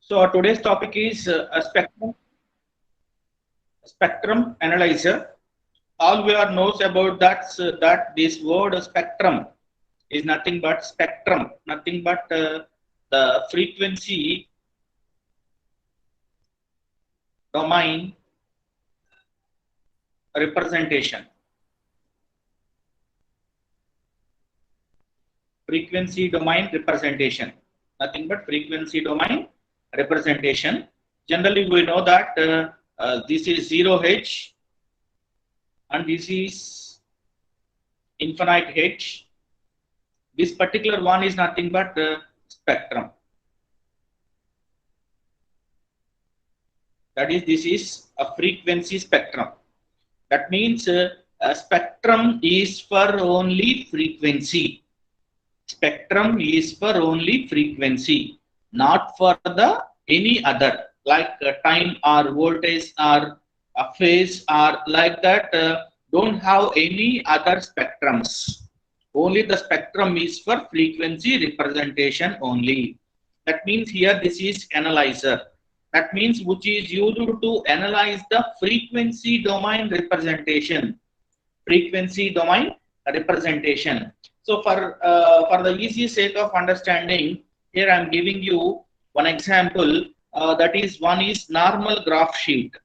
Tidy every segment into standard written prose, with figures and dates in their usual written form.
So our today's topic is a spectrum analyzer. All we are knows about that this word spectrum is nothing but spectrum, nothing but the frequency domain representation. Frequency domain representation, nothing but frequency domain representation. Generally, we know that this is 0 H and this is infinite H. This particular one is nothing but spectrum. That is, this is a frequency spectrum. That means a spectrum is for only frequency. Spectrum is for only frequency, not for the any other like time or voltage or a phase or like that. Don't have any other spectrums. Only the spectrum is for frequency representation only. That means here this is analyzer. That means which is used to analyze the frequency domain representation. Frequency domain representation. So for the easy sake of understanding, here I am giving you one example. That is, one is normal graph sheet.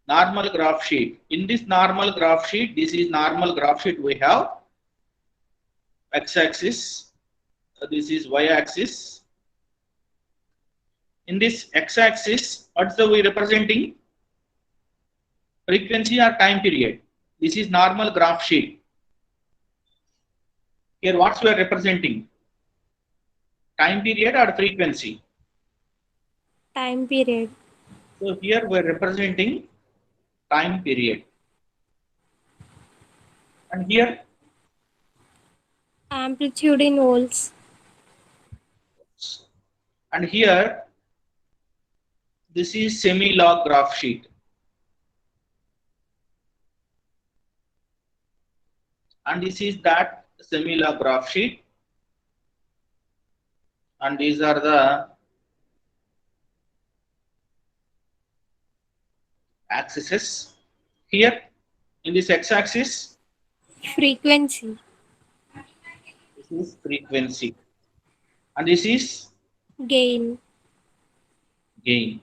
Normal graph sheet. In this normal graph sheet, this is normal graph sheet. We have x-axis. This is y-axis. In this x-axis, what's the we representing? Frequency or time period. This is normal graph sheet. Here, what we are representing? Time period or frequency? Time period. So here we are representing time period. And here? Amplitude in volts. And here, this is semi-log graph sheet. And this is that semi-log graph sheet. And these are the axes. Here, in this x-axis, Frequency. this is frequency. And this is Gain. gain.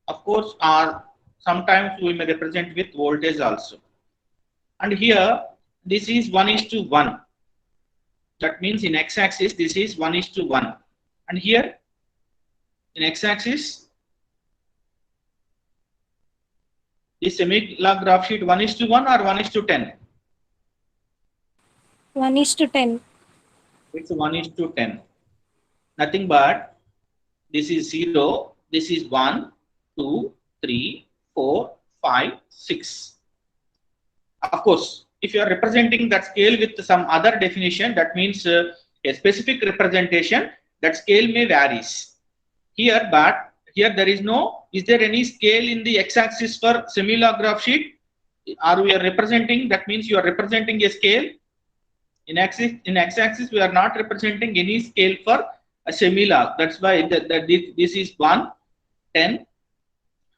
Of course, sometimes we may represent with voltage also. And here, this is 1:1. That means in x-axis, this is 1:1. And here, in x-axis, this semi-log graph sheet 1:1 or 1:10? 1:10. It's 1:10. Nothing but this is 0, this is 1, 2, 3, 4, 5, 6. Of course, if you are representing that scale with some other definition, that means a specific representation, that scale may varies. Here, but here there is no, is there any scale in the x-axis for semi-log graph sheet? Are we are representing, that means you are representing a scale. In x-axis, we are not representing any scale for a semi-log. That's why this is 1, 10,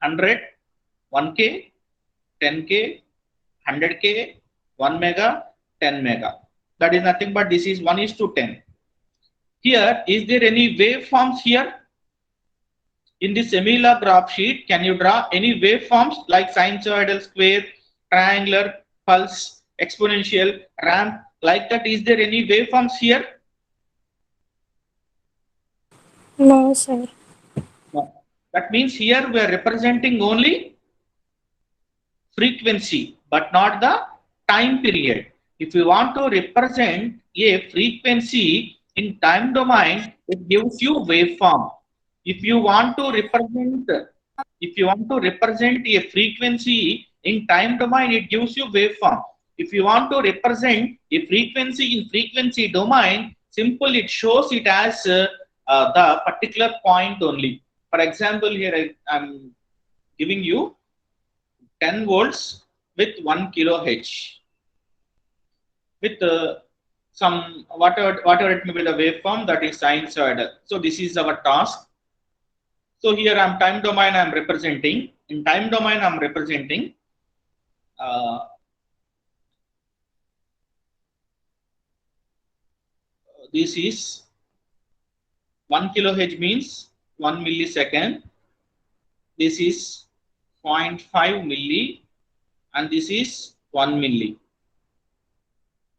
100, 1K, 10K, 100K, 1 mega, 10 mega. That is nothing but this is 1:10. Here, is there any waveforms here? In the semi-log graph sheet, can you draw any waveforms like sinusoidal, square, triangular, pulse, exponential, ramp, like that? Is there any waveforms here? No, sir. No. That means here we are representing only frequency, but not the time period. If you want to represent a frequency in time domain, it gives you waveform. If you want to represent a frequency in time domain, it gives you waveform. If you want to represent a frequency in frequency domain, simple, it shows it as the particular point only. For example, here I'm giving you 10 volts with 1 kilohertz with some whatever it may be the waveform, that is sinusoidal. So this is our task. So here I'm time domain I'm representing. In time domain I'm representing uh, this is 1 kilohertz means 1 millisecond. This is zero point 0.5 milli and this is 1 milli.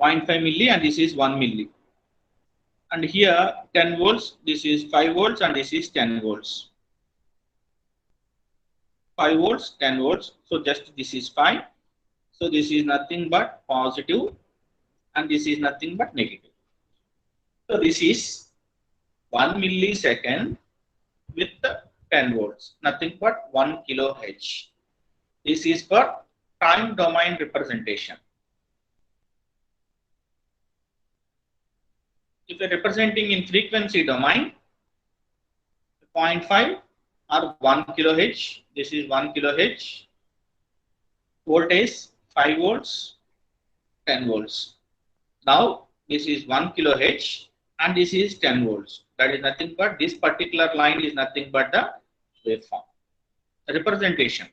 0.5 milli and this is 1 milli. And here 10 volts, this is 5 volts and this is 10 volts. 5 volts, 10 volts. So just this is 5. So this is nothing but positive and this is nothing but negative. So this is 1 millisecond with 10 volts, nothing but 1 kilohertz. This is for time domain representation. If you're representing in frequency domain, 0.5 or 1 kilohertz, this is 1 kilohertz, voltage 5 volts, 10 volts. Now this is 1 kilohertz and this is 10 volts. That is nothing but this particular line is nothing but the waveform representation.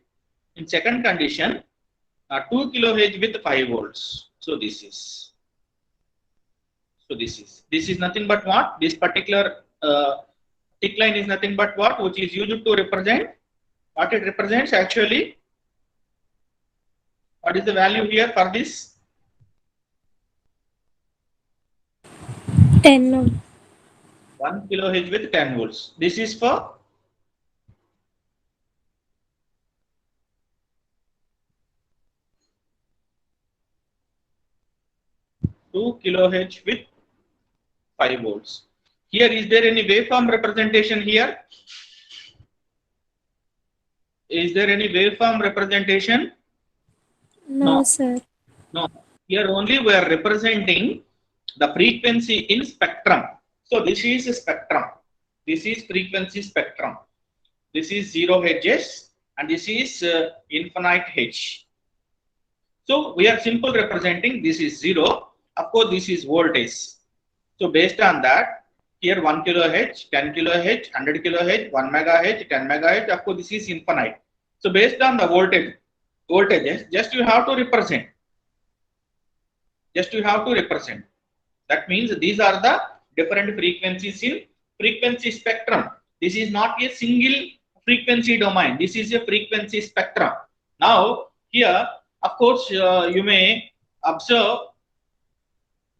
In second condition, 2 kilohertz with 5 volts. So this is nothing but what? This particular tick line is nothing but what? Which is used to represent what it represents actually. What is the value here for this? 10. 1 kilohertz with 10 volts. This is for two kilohertz with 5 volts. Here, is there any waveform representation here? Is there any waveform representation? No, sir. No. Here only we are representing the frequency in spectrum. So this is a spectrum. This is frequency spectrum. This is 0 hertz and this is infinite hertz. So we are simple representing this is 0. Of course, this is voltage. So based on that, here 1 kilohertz, 10 kilohertz, 100 kilohertz, 1 megahertz, 10 megahertz. Of course, this is infinite. So based on the voltages, just you have to represent. That means these are the different frequencies in frequency spectrum. This is not a single frequency domain. This is a frequency spectrum. Now here, of course, you may observe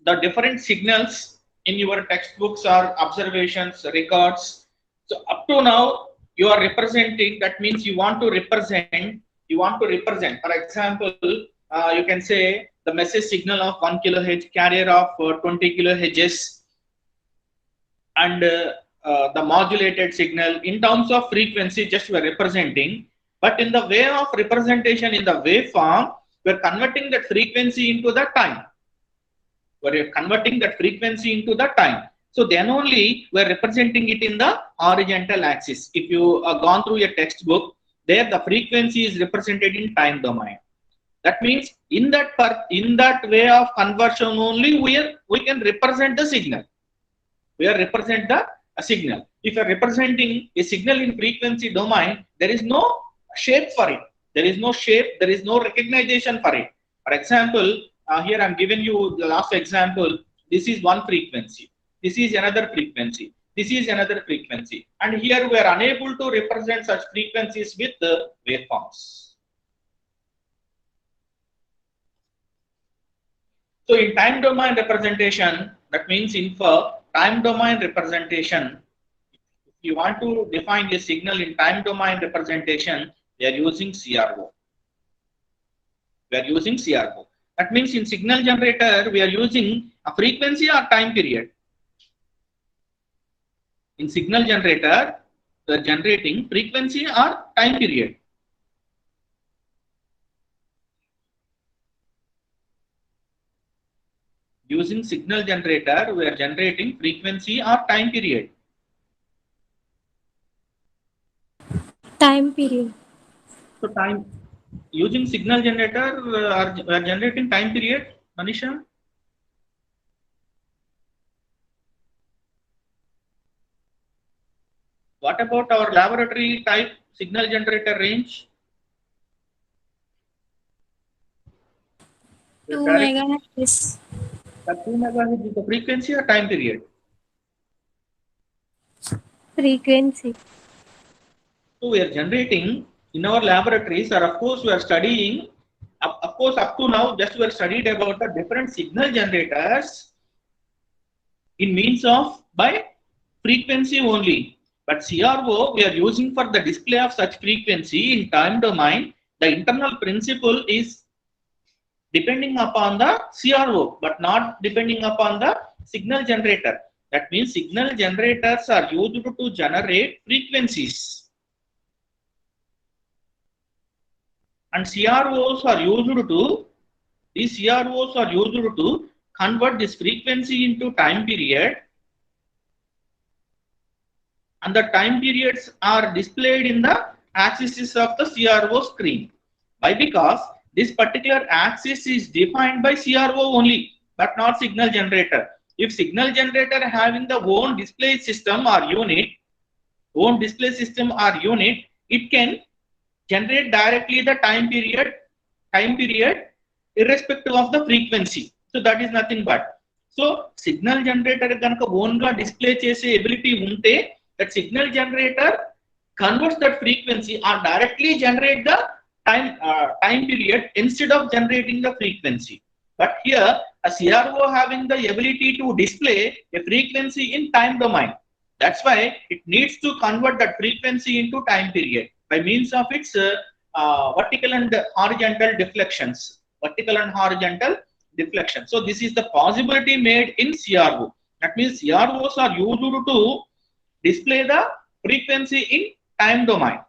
the different signals in your textbooks or observations, records. So up to now, you are representing. That means you want to represent. For example, you can say the message signal of 1 kilohertz, carrier of 20 kilohertz, and the modulated signal in terms of frequency. Just we are representing, but in the way of representation in the waveform, we are converting that frequency into the time. So then only we are representing it in the horizontal axis. If you have gone through your textbook, there the frequency is represented in time domain. That means in that way of conversion only we can represent the signal. Signal. If you are representing a signal in frequency domain, there is no shape for it. There is no recognition for it. For example, here I am giving you the last example. This is one frequency. This is another frequency. This is another frequency. And here we are unable to represent such frequencies with the waveforms. So in time domain representation, that means for time domain representation, if you want to define a signal in time domain representation, we are using CRO. That means in signal generator, we are using a frequency or time period. In signal generator, we are generating frequency or time period. Using signal generator, we are generating frequency or time period. Time period. So time using signal generator, we are generating time period, Manisha. What about our laboratory type signal generator range? 2 Direct, megahertz. the 2 megahertz is the frequency or time period? Frequency. So we are generating in our laboratories, or of course we are studying, of course up to now just we are studied about the different signal generators in means of by frequency only. But CRO we are using for the display of such frequency in time domain. The internal principle is depending upon the CRO, but not depending upon the signal generator. That means signal generators are used to generate frequencies, and CROs are used to these CROs are used to convert this frequency into time period, and the time periods are displayed in the axis of the CRO screen. Why? Because this particular axis is defined by CRO only, but not signal generator. If signal generator having the own display system or unit, it can generate directly the time period irrespective of the frequency. So that is nothing but. So signal generator ganaka own ga display chese ability unte, that signal generator converts that frequency or directly generate the time period instead of generating the frequency. But here a CRO having the ability to display a frequency in time domain. That's why it needs to convert that frequency into time period by means of its vertical and horizontal deflections. Vertical and horizontal deflection. So this is the possibility made in CRO. That means CROs are used to display the frequency in time domain.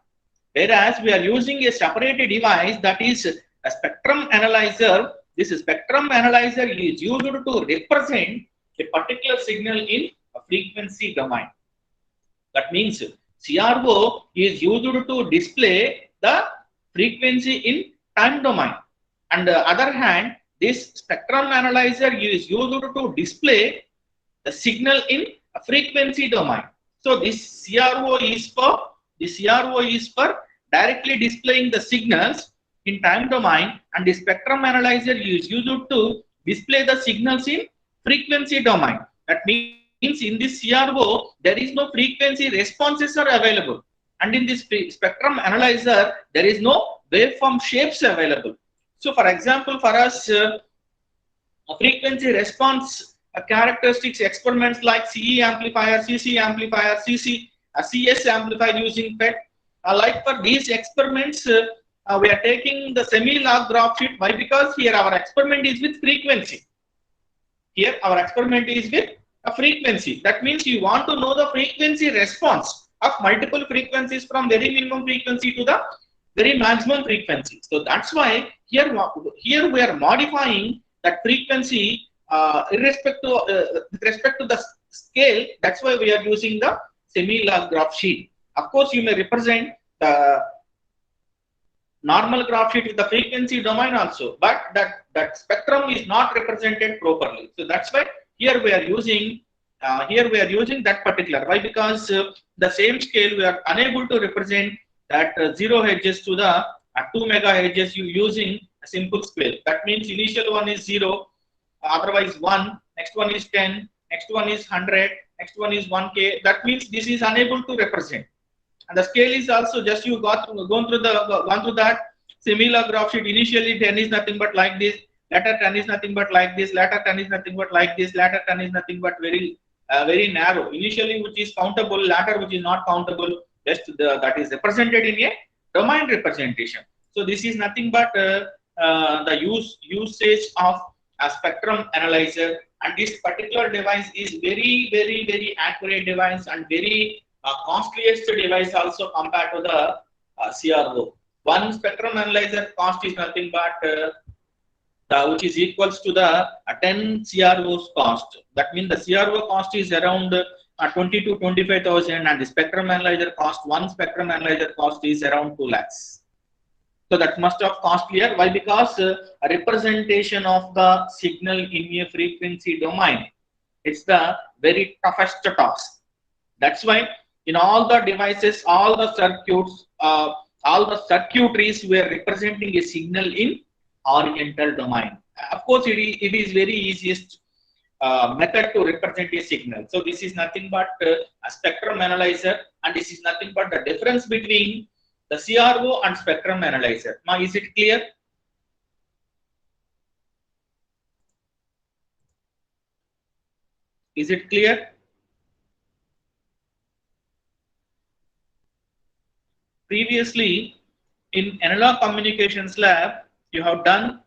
Whereas we are using a separated device, that is a spectrum analyzer. This spectrum analyzer is used to represent a particular signal in a frequency domain. That means CRO is used to display the frequency in time domain. On the other hand, this spectrum analyzer is used to display the signal in a frequency domain. So this CRO is for directly displaying the signals in time domain, and the spectrum analyzer is used to display the signals in frequency domain. That means in this CRO there is no frequency responses are available, and in this spectrum analyzer there is no waveform shapes available. So for example, for us frequency response characteristics experiments like CE amplifier, CC amplifier, CS amplifier using PET. Like for these experiments, we are taking the semi-log graph sheet. Why? Because here our experiment is with frequency. Here our experiment is with a frequency. That means you want to know the frequency response of multiple frequencies from very minimum frequency to the very maximum frequency. So that's why here we are modifying that frequency with respect to the scale. That's why we are using the semi-log graph sheet. Of course, you may represent the normal graph sheet with the frequency domain also, but that spectrum is not represented properly. So that's why here we are using that particular. Why? Because the same scale we are unable to represent that 0 edges to the 2 megahertz using a simple scale. That means initial one is 0, otherwise 1, next one is 10, next one is 100, next one is 1k. That means this is unable to represent. And the scale is also just you gone through that similar graph sheet. Initially 10 is nothing but like this, later 10 is nothing but like this, later 10 is nothing but like this, later 10 is nothing but very narrow. Initially which is countable, later which is not countable, just that is represented in a domain representation. So this is nothing but the usage of a spectrum analyzer, and this particular device is very accurate device and very costliest device also compared to the CRO. One spectrum analyzer cost is nothing but which is equals to the 10 CRO's cost. That means the CRO cost is around 20 to 25,000, and the spectrum analyzer cost, one spectrum analyzer cost is around 2 lakhs. So that must have costlier. Why? Because a representation of the signal in a frequency domain, it's the very toughest task. That's why In all the devices, all the circuits, all the circuitries were representing a signal in oriental domain. Of course, it is very easiest method to represent a signal. So this is nothing but a spectrum analyzer, and this is nothing but the difference between the CRO and spectrum analyzer. Now, is it clear? Is it clear? Previously, in analog communications lab, you have done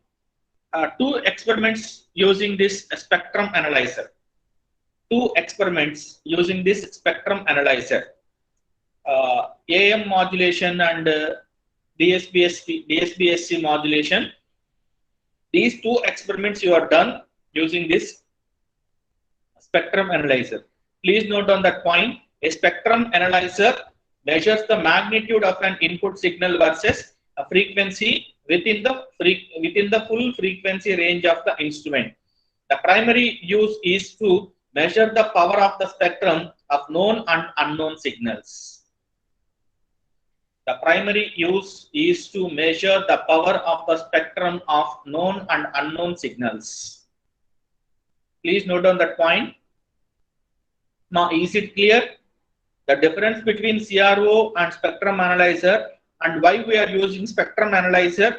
2 experiments using this spectrum analyzer. 2 experiments using this spectrum analyzer. AM modulation and DSBSC modulation. These 2 experiments you are done using this spectrum analyzer. Please note on that point, a spectrum analyzer measures the magnitude of an input signal versus a frequency within the full frequency range of the instrument. The primary use is to measure the power of the spectrum of known and unknown signals. The primary use is to measure the power of the spectrum of known and unknown signals. Please note on that point. Now, is it clear the difference between CRO and spectrum analyzer and why we are using spectrum analyzer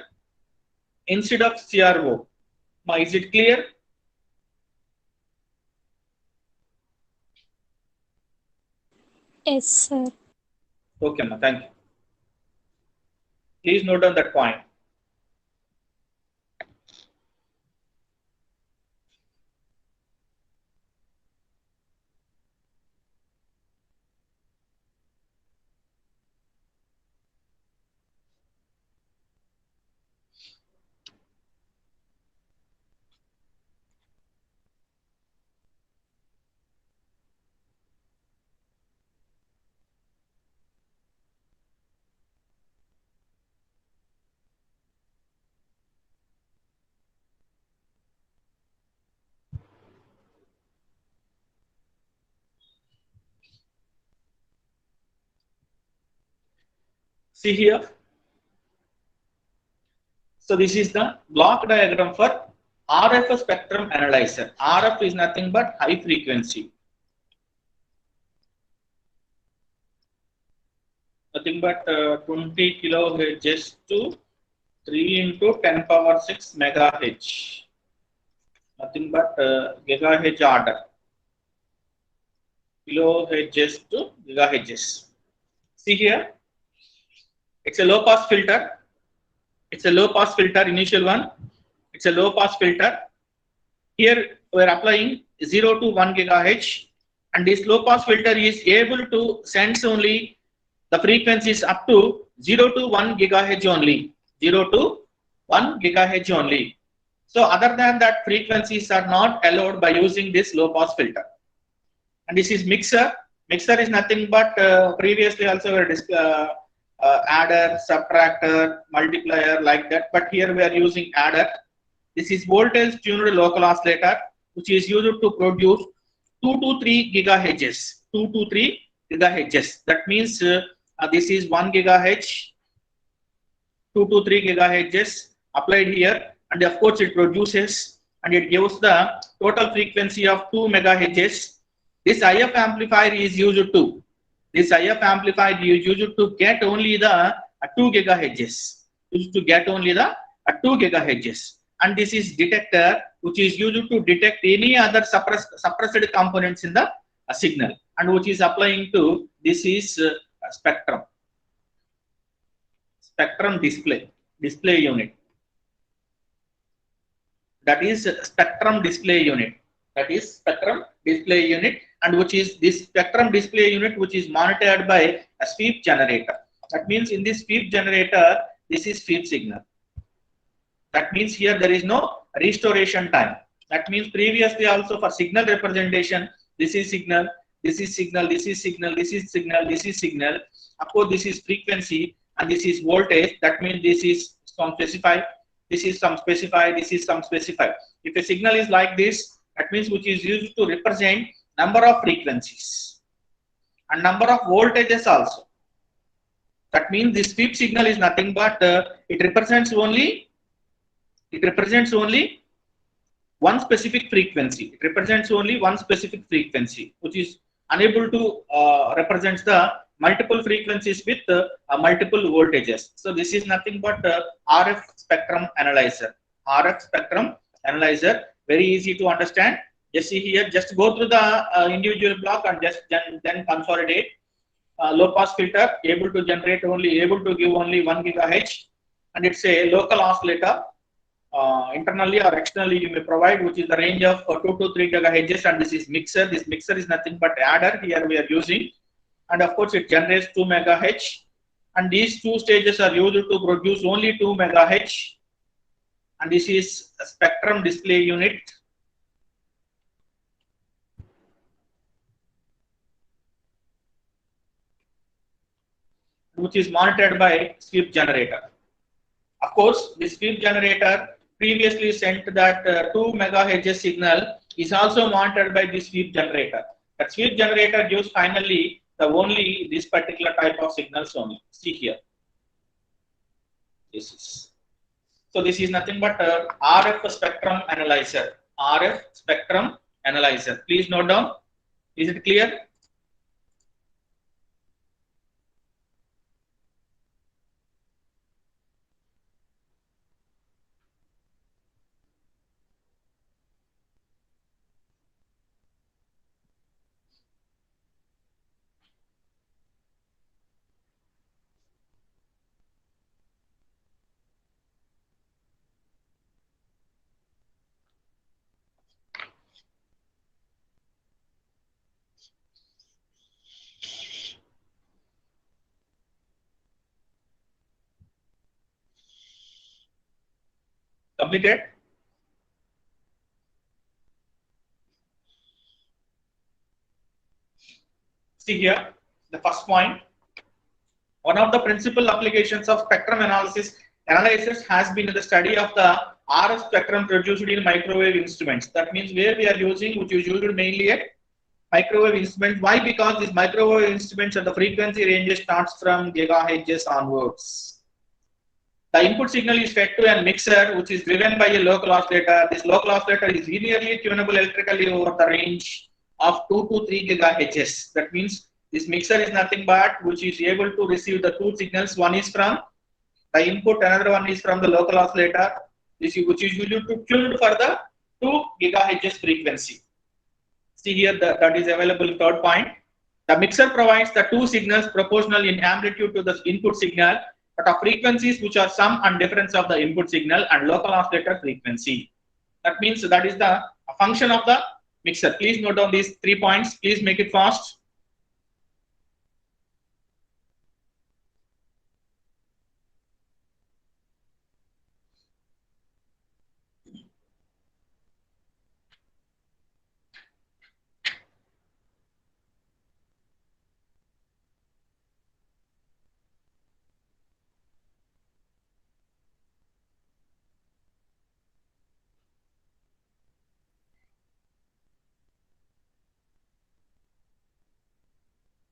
instead of CRO? Now, is it clear? Yes, sir. Okay, ma, thank you. Please note on that point. See here. So this is the block diagram for RF spectrum analyzer. RF is nothing but high frequency. Nothing but 20 kilohertz to 3 into 10 power 6 megahertz. Nothing but gigahertz order. Kilohertz to gigahertz. See here, it's a low pass filter. It's a low pass filter, initial one. It's a low pass filter. Here we are applying 0 to 1 gigahertz, and this low pass filter is able to sense only the frequencies up to 0 to 1 gigahertz only. 0 to 1 gigahertz only. So other than that, frequencies are not allowed by using this low pass filter. And this is mixer. Mixer is nothing but previously also adder, subtractor, multiplier, like that. But here we are using adder. This is voltage tuned local oscillator, which is used to produce 2 to 3 gigahertz. 2 to 3 gigahertz. That means this is 1 gigahertz, 2 to 3 gigahertz applied here, and of course it produces and it gives the total frequency of 2 megahertz. This IF amplifier is used to. This IF amplifier is used to get only the 2 gigahertz. Used to get only the 2 gigahertz. And this is detector, which is used to detect any other suppressed components in the signal, and which is applying to this is spectrum. Spectrum display unit. That is spectrum display unit. That is spectrum display unit, and which is this spectrum display unit, which is monitored by a sweep generator. That means in this sweep generator, this is sweep signal. That means here there is no restoration time. That means previously also for signal representation, this is signal, this is signal, this is signal, this is signal, this is signal. Of course, this is frequency and this is voltage. That means this is some specified, this is some specified, this is some specified. If a signal is like this, that means which is used to represent number of frequencies. and number of voltages also. That means this sweep signal is nothing but it represents only one specific frequency. It represents only one specific frequency, which is unable to represent the multiple frequencies with multiple voltages. So this is nothing but RF spectrum analyzer. RF spectrum analyzer, very easy to understand. Just see here, just go through the individual block and just then consolidate. Low pass filter able to generate only, able to give only 1 gigahertz, and it's a local oscillator. Internally or externally you may provide, which is the range of 2 to 3 gigahertz, and this is mixer. This mixer is nothing but adder here we are using, and of course it generates 2 megahertz, and these two stages are used to produce only 2 megahertz, and this is a spectrum display unit. Which is monitored by sweep generator. Of course, the sweep generator previously sent that 2 megahertz signal is also monitored by the sweep generator. That sweep generator gives finally the only this particular type of signals only. See here. This is. So this is nothing but RF spectrum analyzer. RF spectrum analyzer. Please note down. Is it clear? Completed? See here, the first point. One of the principal applications of spectrum analysis has been the study of the RF spectrum produced in microwave instruments. That means where we are using, which is used mainly at microwave instruments. Why? Because these microwave instruments and the frequency range starts from gigahertz onwards. The input signal is fed to a mixer which is driven by a local oscillator. This local oscillator is linearly tunable electrically over the range of 2 to 3 gigahertz. That means this mixer is nothing but which is able to receive the two signals. One is from the input, another one is from the local oscillator. This is which is usually tuned for the 2 gigahertz frequency. See here that is available. Third point. The mixer provides the two signals proportional in amplitude to the input signal, but of frequencies which are sum and difference of the input signal and local oscillator frequency. That means that is the function of the mixer. Please note down these 3 points. Please make it fast.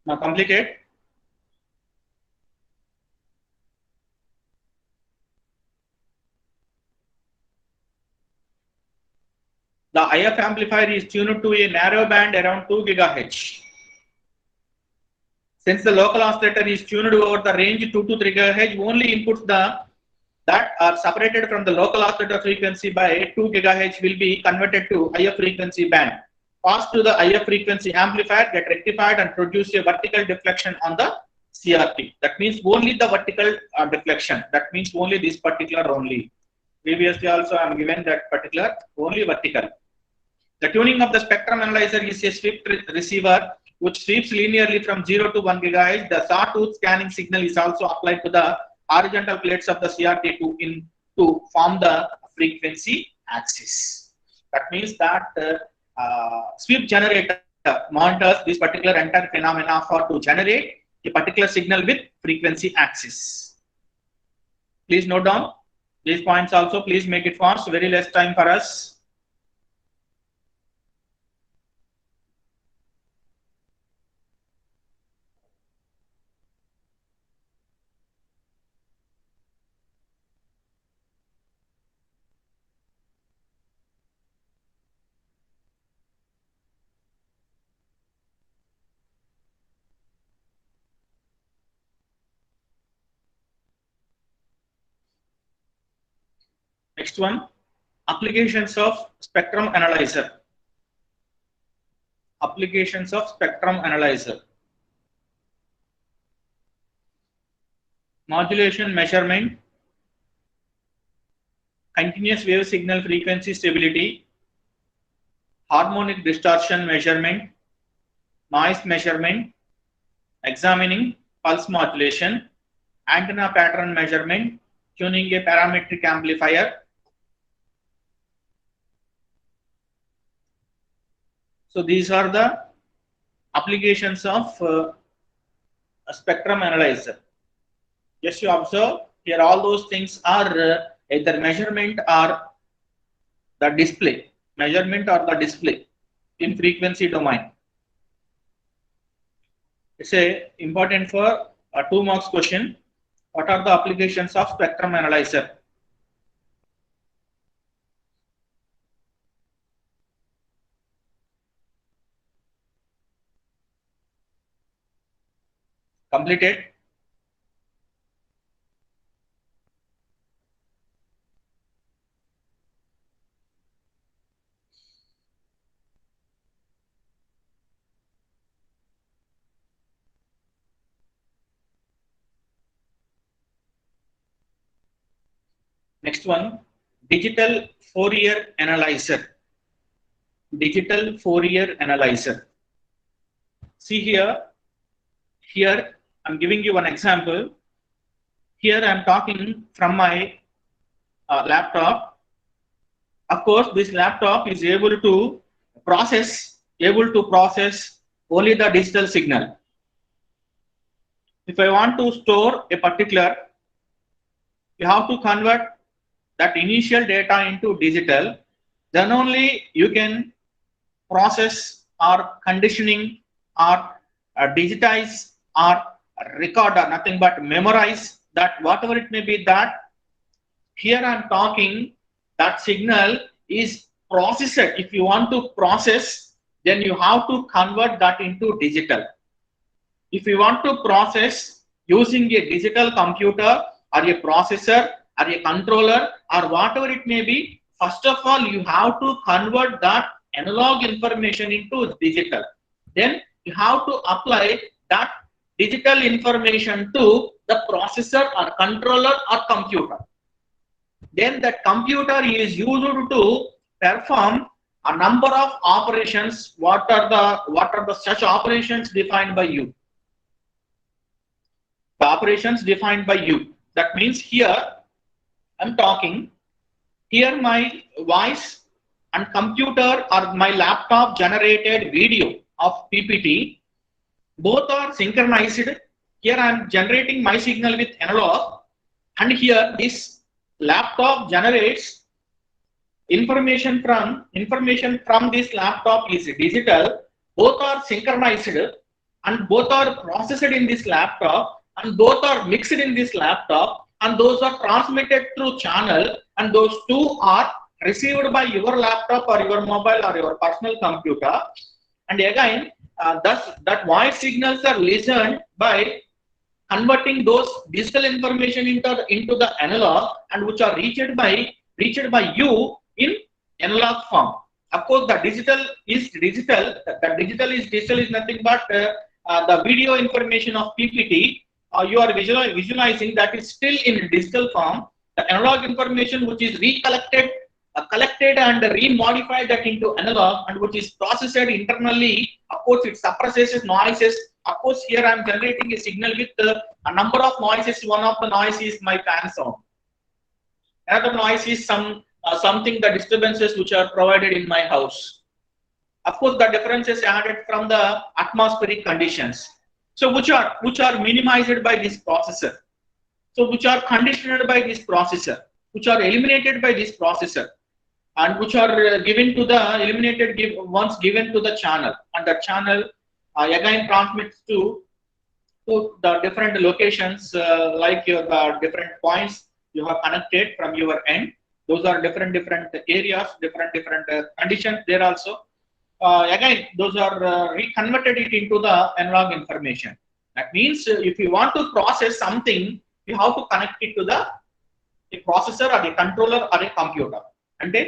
Now complicate. The IF amplifier is tuned to a narrow band around 2 gigahertz. Since the local oscillator is tuned over the range 2 to 3 gigahertz, only inputs that are separated from the local oscillator frequency by 2 gigahertz will be converted to higher frequency band. Pass to the higher frequency amplifier, get rectified and produce a vertical deflection on the CRT. That means only the vertical deflection. That means only this particular only. Previously also I am given that particular only vertical. The tuning of the spectrum analyzer is a sweep receiver which sweeps linearly from 0 to 1 gigahertz. The sawtooth scanning signal is also applied to the horizontal plates of the CRT to form the frequency axis. That means that sweep generator monitors this particular entire phenomena to generate a particular signal with frequency axis. Please note down these points also. Please make it fast. Very less time for us. Next one, applications of spectrum analyzer. Applications of spectrum analyzer. Modulation measurement, continuous wave signal frequency stability, harmonic distortion measurement, noise measurement, examining pulse modulation, antenna pattern measurement, tuning a parametric amplifier. So these are the applications of a spectrum analyzer. Just you observe here, all those things are either measurement or the display, measurement or the display in frequency domain. It's a important for a 2 marks question. What are the applications of spectrum analyzer? Completed. Next one, digital Fourier analyzer. Digital Fourier analyzer. See here, I'm giving you one example. Here I'm talking from my laptop. Of course, this laptop is able to process only the digital signal. If I want to store a particular, you have to convert that initial data into digital, then only you can process or conditioning or digitize or record or nothing but memorize that whatever it may be. That here I'm talking that signal is processed. If you want to process, then you have to convert that into digital. If you want to process using a digital computer or a processor or a controller or whatever it may be, first of all you have to convert that analog information into digital. Then you have to apply that digital information to the processor or controller or computer. Then that computer is used to perform a number of operations. What are the such operations defined by you? The operations defined by you. That means here I'm talking, here my voice and computer or my laptop generated video of PPT, both are synchronized. Here I'm generating my signal with analog, and here this laptop generates information from this laptop is digital. Both are synchronized and both are processed in this laptop, and both are mixed in this laptop, and those are transmitted through channel, and those two are received by your laptop or your mobile or your personal computer. And again, thus that voice signals are listened by converting those digital information into the analog, and which are reached by you in analog form. Of course, the digital is digital. The digital is nothing but the video information of PPT. You are visualizing that is still in digital form. The analog information which is recollected, collected and remodified that into analog, and which is processed internally. Of course, it suppresses noises. Of course, here I am generating a signal with a number of noises. One of the noise is my fan sound. Another noise is something the disturbances which are provided in my house. Of course, the difference is added from the atmospheric conditions. So which are minimized by this processor. So which are conditioned by this processor, which are eliminated by this processor, and which are given to the eliminated once given to the channel, and the channel again transmits to the different locations, like your different points you have connected from your end. Those are different areas, different conditions there also. Again, those are reconverted it into the analog information. That means if you want to process something, you have to connect it to the a processor or a controller or a computer. అంటే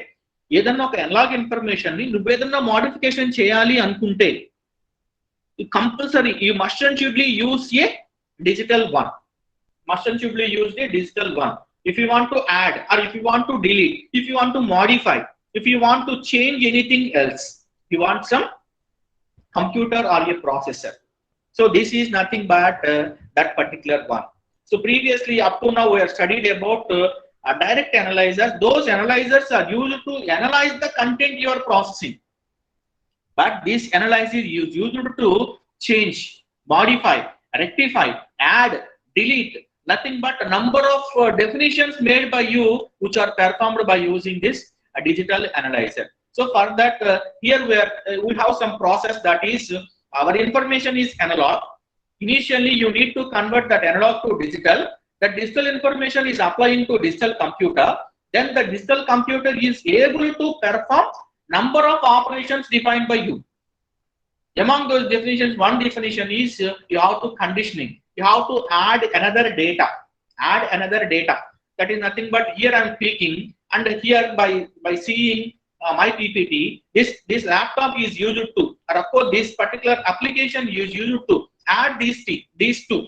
ఏదన్నా ఒక analogue information ని నువ్వు ఏదన్నా modification చేయాలి అనుకుంటే compulsory you must and should use a digital one. Must and should use a digital one. If you want to add or if you want to delete, if you want to modify, if you want to change anything else, you want some computer or a processor. So this is nothing but that particular one. So previously up to now we have studied about direct analyzers. Those analyzers are used to analyze the content you are processing. But this analysis is used to change, modify, rectify, add, delete, nothing but a number of definitions made by you which are performed by using this digital analyzer. So for that here we have some process that is our information is analog. Initially you need to convert that analog to digital. That digital information is applying to digital computer. Then the digital computer is able to perform number of operations defined by you. Among those definitions, one definition is you have to conditioning. You have to add another data. Add another data. That is nothing but here I am clicking, and here by seeing my PPT, this laptop is used to, or of course this particular application is used to add these two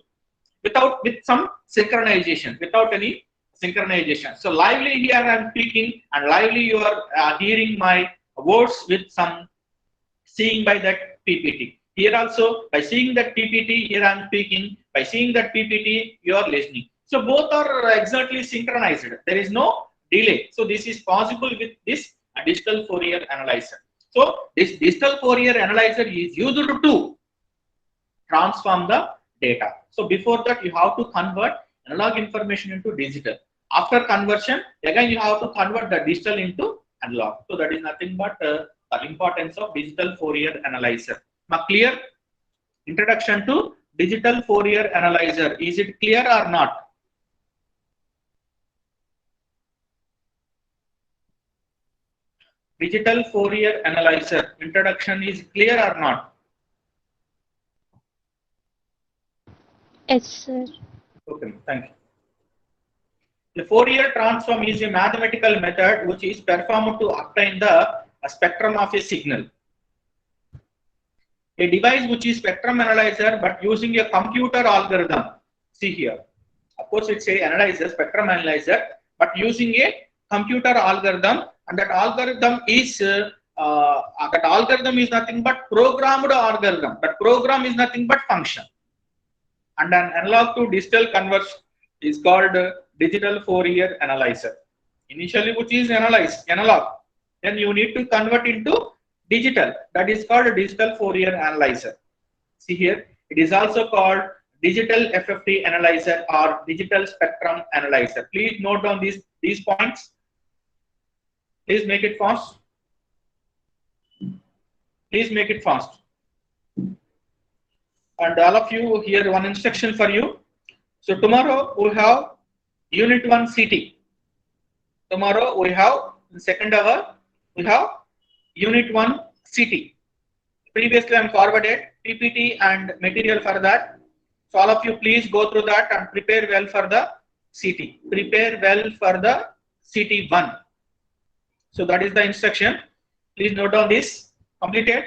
with some synchronization, without any synchronization. So lively here I am speaking, and lively you are hearing my words with some seeing by that PPT. Here also by seeing that PPT, here I am speaking. By seeing that PPT, you are listening. So both are exactly synchronized. There is no delay. So this is possible with this digital Fourier analyzer. So this digital Fourier analyzer is used to transform the data. So before that you have to convert analog information into digital. After conversion, again you have to convert the digital into analog. So that is nothing but the importance of digital Fourier analyzer. Now clear? Introduction to digital Fourier analyzer. Is it clear or not? Digital Fourier analyzer introduction is clear or not? Yes, sir. Okay, thank you. The Fourier transform is a mathematical method which is performed to obtain the spectrum of a signal. A device which is spectrum analyzer but using a computer algorithm. See here. Of course, it's a analyzer, spectrum analyzer, but using a computer algorithm, and that algorithm is nothing but programmed algorithm. That program is nothing but function. And an analog to digital conversion is called digital Fourier analyzer. Initially, which is analog, then you need to convert into digital. That is called digital Fourier analyzer. See here, it is also called digital FFT analyzer or digital spectrum analyzer. Please note down these points. Please make it fast. Please make it fast. And all of you, here one instruction for you. So tomorrow we have unit 1 CT. Tomorrow we have in second hour we have unit 1 CT. Previously I am forwarded PPT and material for that. So all of you please go through that and prepare well for the CT. Prepare well for the CT1. So that is the instruction. Please note down this. Completed.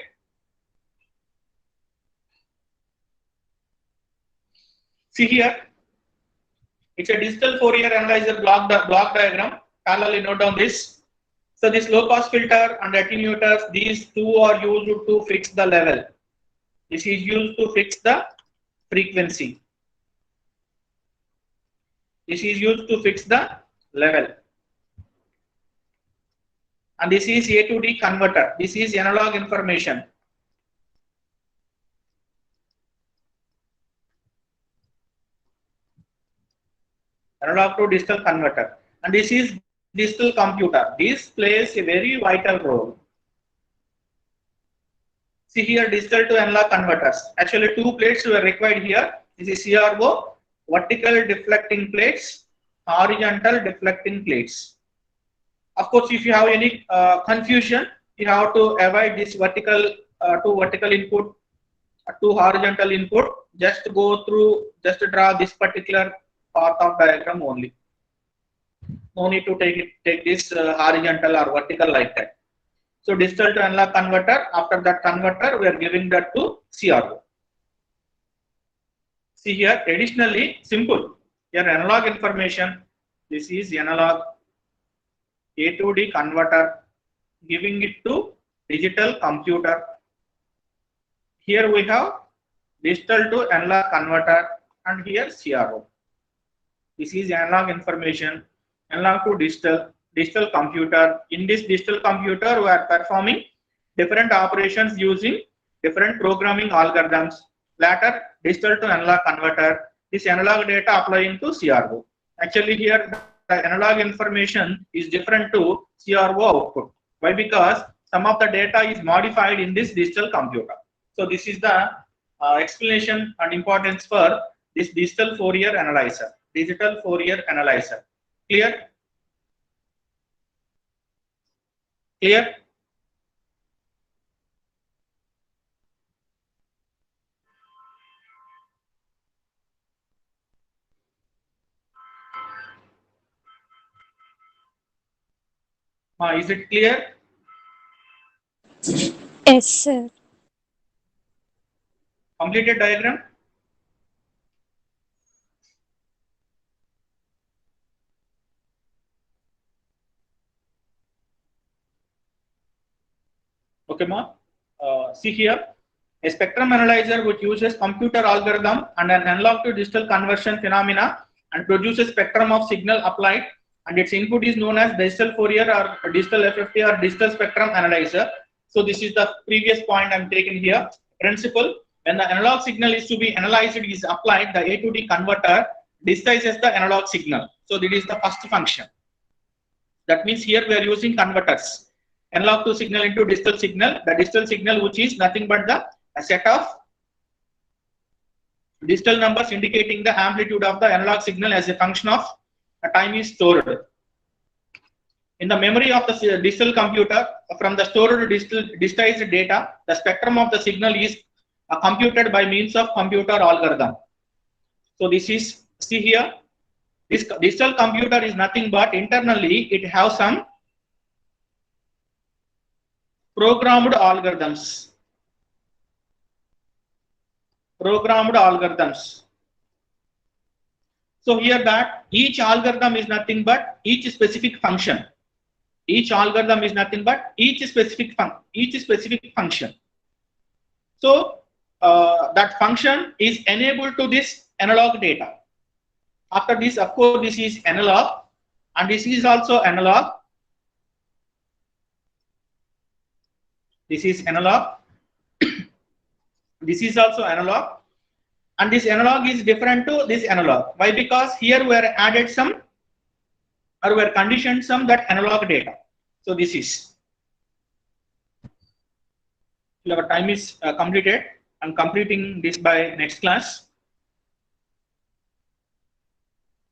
See here, it's a digital Fourier analyzer block diagram. Parallelly note down this. So this low pass filter and attenuators, these two are used to fix the level. This is used to fix the frequency. This is used to fix the level. And this is A to D converter. This is analog information. Analog to digital converter. And this is digital computer. This plays a very vital role. See here, digital to analog converters. Actually, two plates were required here. This is CRO, vertical deflecting plates, horizontal deflecting plates. Of course, if you have any confusion, you have to avoid this vertical to vertical input to horizontal input. Just go through, just draw this particular part of diagram only. No need to take this horizontal or vertical like that. So digital to analog converter. After that converter, we are giving that to CRO. See here, additionally, simple. Here analog information. This is analog A to D converter, giving it to digital computer. Here we have digital to analog converter, and here CRO. This is analog information, analog to digital computer. In this digital computer, we are performing different operations using different programming algorithms. Later, digital to analog converter. This analog data applying to CRO. Actually, here the analog information is different to CRO output. Why? Because some of the data is modified in this digital computer. So this is the explanation and importance for this digital Fourier analyzer. Digital Fourier analyzer. Clear? Clear? Is it clear? Yes, sir. Completed diagram? Okay, ma. See here, a spectrum analyzer which uses computer algorithm and an analog to digital conversion phenomena and produces spectrum of signal applied, and its input is known as digital Fourier or digital FFT or digital spectrum analyzer. So this is the previous point I'm taking here. Principle: when the analog signal is to be analyzed, it is applied. The A to D converter disguises the analog signal. So this is the first function. That means here we are using converters. Analog to signal into digital signal. The digital signal, which is nothing but the set of digital numbers indicating the amplitude of the analog signal as a function of time, is stored in the memory of the digital computer. From the stored digitized data, the spectrum of the signal is computed by means of computer algorithm. So this is, see here, this digital computer is nothing but internally it has some programmed algorithms. So here that each algorithm is nothing but each specific function. Each algorithm is nothing but each specific function. So that function is enabled to this analog data. After this, of course, this is analog, and this is also analog. This is analog. This is also analog, and this analog is different to this analog. Why? Because here we are added some, or we are conditioned some that analog data. So this is. Our time is completed. I'm completing this by next class.